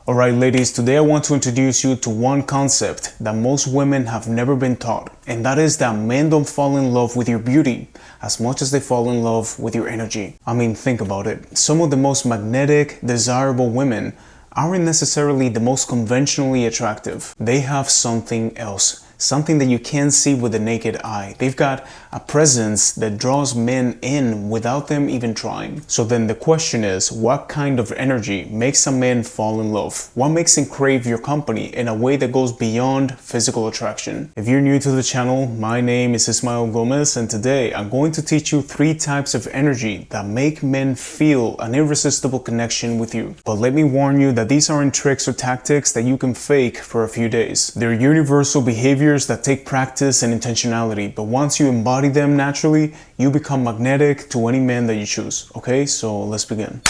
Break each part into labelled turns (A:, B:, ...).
A: Alright ladies, today I want to introduce you to one concept that most women have never been taught, and that is that men don't fall in love with your beauty as much as they fall in love with your energy. I mean, think about it. Some of the most magnetic, desirable women aren't necessarily the most conventionally attractive. They have something else. Something that you can't see with the naked eye. They've got a presence that draws men in without them even trying. So then the question is, what kind of energy makes a man fall in love? What makes him crave your company in a way that goes beyond physical attraction? If you're new to the channel, my name is Ismael Gomez, and today I'm going to teach you 3 types of energy that make men feel an irresistible connection with you. But let me warn you that these aren't tricks or tactics that you can fake for a few days. They're universal behaviors that take practice and intentionality, but once you embody them naturally, you become magnetic to any man that you choose. Okay, so let's begin.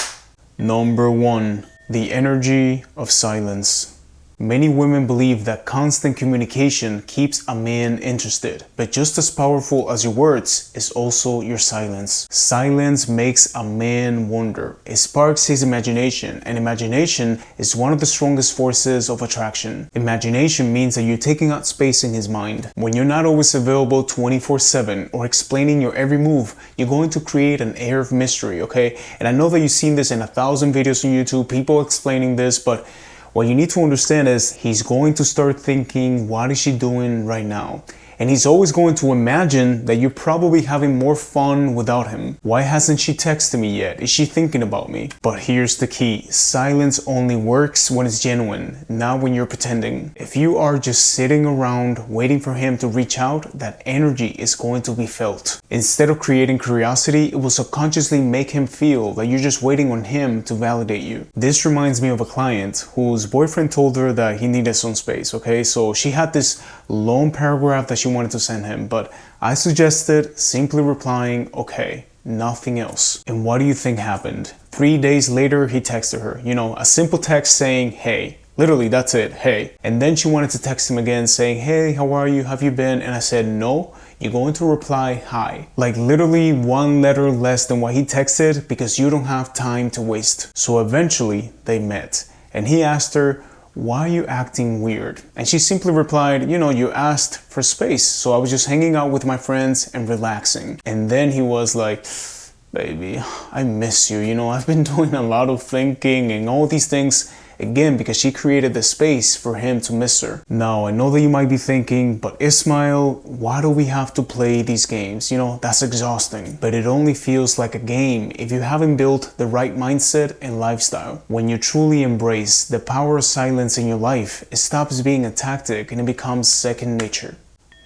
A: Number 1, the energy of silence. Many women believe that constant communication keeps a man interested, but just as powerful as your words is also your silence. Silence makes a man wonder. It sparks his imagination, and imagination is one of the strongest forces of attraction. Imagination means that you're taking out space in his mind. When you're not always available 24/7 or explaining your every move, you're going to create an air of mystery, okay? And I know that you've seen this in 1,000 videos on YouTube, people explaining this, but what you need to understand is he's going to start thinking, what is she doing right now? And he's always going to imagine that you're probably having more fun without him. Why hasn't she texted me yet? Is she thinking about me? But here's the key. Silence only works when it's genuine, not when you're pretending. If you are just sitting around waiting for him to reach out, that energy is going to be felt. Instead of creating curiosity, it will subconsciously make him feel that you're just waiting on him to validate you. This reminds me of a client whose boyfriend told her that he needed some space, okay? So she had this long paragraph that she wanted to send him, but I suggested simply replying, okay, nothing else. And what do you think happened? 3 days later, he texted her, a simple text saying, hey. Literally, that's it, hey. And then she wanted to text him again saying, hey, how are you? Have you been? And I said, no, you're going to reply, hi. Like literally 1 letter less than what he texted because you don't have time to waste. So eventually they met, and he asked her, why are you acting weird? And she simply replied, you asked for space, so I was just hanging out with my friends and relaxing. And then he was like, baby, I miss you. I've been doing a lot of thinking and all these things. Again, because she created the space for him to miss her. Now, I know that you might be thinking, but Ismael, why do we have to play these games? That's exhausting. But it only feels like a game if you haven't built the right mindset and lifestyle. When you truly embrace the power of silence in your life, it stops being a tactic and it becomes second nature.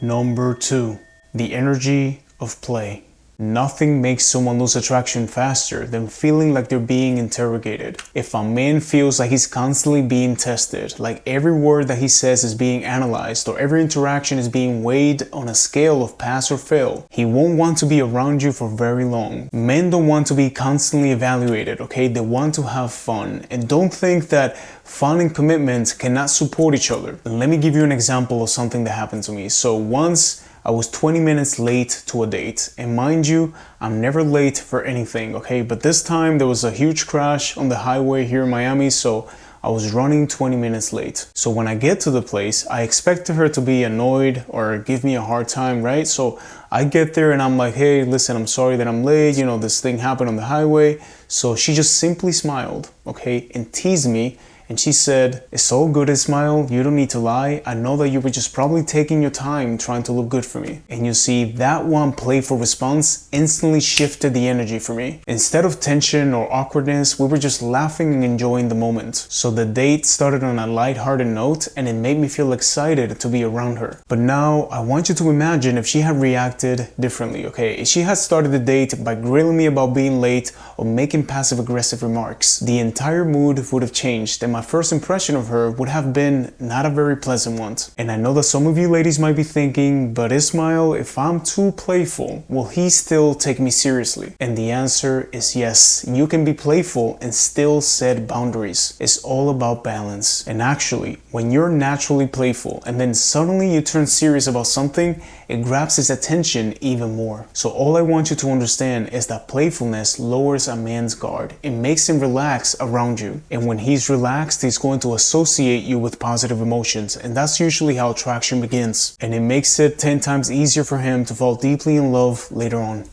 A: Number 2, the energy of play. Nothing makes someone lose attraction faster than feeling like they're being interrogated. If a man feels like he's constantly being tested, like every word that he says is being analyzed or every interaction is being weighed on a scale of pass or fail, he won't want to be around you for very long. Men don't want to be constantly evaluated, okay? They want to have fun. And don't think that fun and commitment cannot support each other. And let me give you an example of something that happened to me. So once I was 20 minutes late to a date, and mind you, I'm never late for anything, okay? But this time there was a huge crash on the highway here in Miami, so I was running 20 minutes late. So when I get to the place, I expected her to be annoyed or give me a hard time, right? So I get there and I'm like, hey, listen, I'm sorry that I'm late. This thing happened on the highway. So she just simply smiled, okay, and teased me. And she said, it's all good, Ismael, you don't need to lie. I know that you were just probably taking your time trying to look good for me. And you see, that one playful response instantly shifted the energy for me. Instead of tension or awkwardness, we were just laughing and enjoying the moment. So the date started on a lighthearted note, and it made me feel excited to be around her. But now I want you to imagine if she had reacted differently, okay? If she had started the date by grilling me about being late or making passive-aggressive remarks, the entire mood would have changed, and my first impression of her would have been not a very pleasant one. And I know that some of you ladies might be thinking, but Ismael, if I'm too playful, will he still take me seriously? And the answer is yes, you can be playful and still set boundaries. It's all about balance. And actually, when you're naturally playful and then suddenly you turn serious about something, it grabs his attention even more. So all I want you to understand is that playfulness lowers a man's guard. It makes him relax around you. And when he's relaxed, next is going to associate you with positive emotions, and that's usually how attraction begins, and it makes it 10 times easier for him to fall deeply in love later on.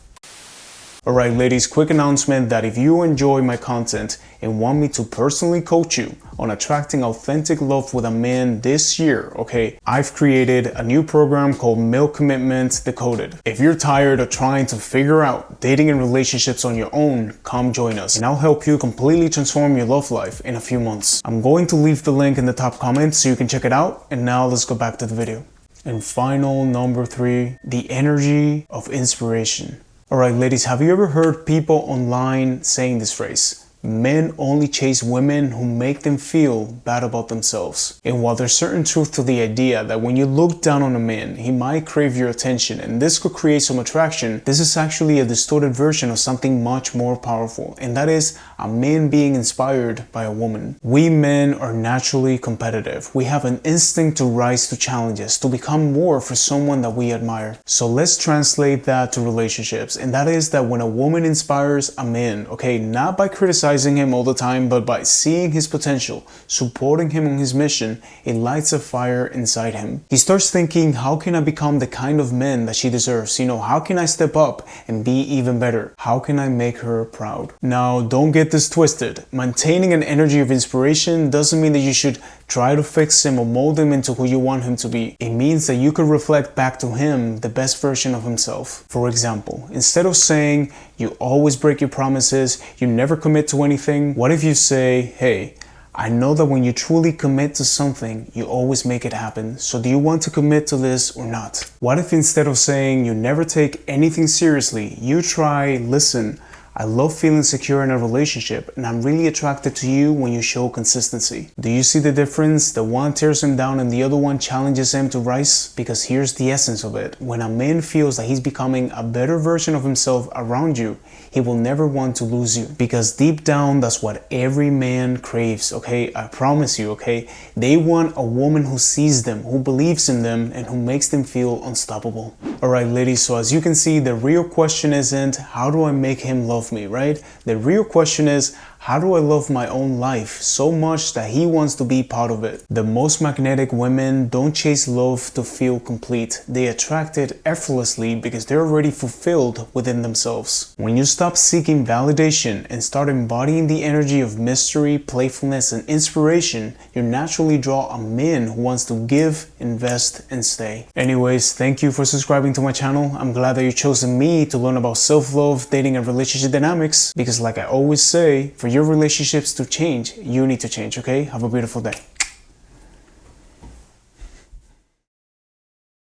A: Alright ladies, quick announcement that if you enjoy my content and want me to personally coach you on attracting authentic love with a man this year, okay, I've created a new program called Male Commitment Decoded. If you're tired of trying to figure out dating and relationships on your own, come join us and I'll help you completely transform your love life in a few months. I'm going to leave the link in the top comment so you can check it out, and now let's go back to the video. And final, number 3, the energy of inspiration. Alright ladies, have you ever heard people online saying this phrase? Men only chase women who make them feel bad about themselves. And while there's certain truth to the idea that when you look down on a man, he might crave your attention and this could create some attraction, this is actually a distorted version of something much more powerful, and that is a man being inspired by a woman. We men are naturally competitive. We have an instinct to rise to challenges, to become more for someone that we admire. So let's translate that to relationships, and that is that when a woman inspires a man, okay, not by criticizing him all the time, but by seeing his potential, supporting him on his mission, it lights a fire inside him. He starts thinking, how can I become the kind of man that she deserves? You know, how can I step up and be even better? How can I make her proud? Now, don't get this twisted. Maintaining an energy of inspiration doesn't mean that you should try to fix him or mold him into who you want him to be. It means that you could reflect back to him the best version of himself. For example, instead of saying, you always break your promises, you never commit to anything, what if you say, hey, I know that when you truly commit to something, you always make it happen. So do you want to commit to this or not? What if instead of saying you never take anything seriously, you try, listen, I love feeling secure in a relationship and I'm really attracted to you when you show consistency. Do you see the difference? The one tears him down and the other one challenges him to rise? Because here's the essence of it. When a man feels that he's becoming a better version of himself around you, he will never want to lose you. Because deep down, that's what every man craves, okay? I promise you, okay? They want a woman who sees them, who believes in them, and who makes them feel unstoppable. Alright ladies, so as you can see, the real question isn't, how do I make him love me, right? The real question is, how do I love my own life so much that he wants to be part of it? The most magnetic women don't chase love to feel complete. They attract it effortlessly because they're already fulfilled within themselves. When you stop seeking validation and start embodying the energy of mystery, playfulness, and inspiration, you naturally draw a man who wants to give, invest, and stay. Anyways, thank you for subscribing to my channel. I'm glad that you chose me to learn about self-love, dating, and relationship dynamics, because like I always say, for your relationships to change, you need to change, okay? Have a beautiful day.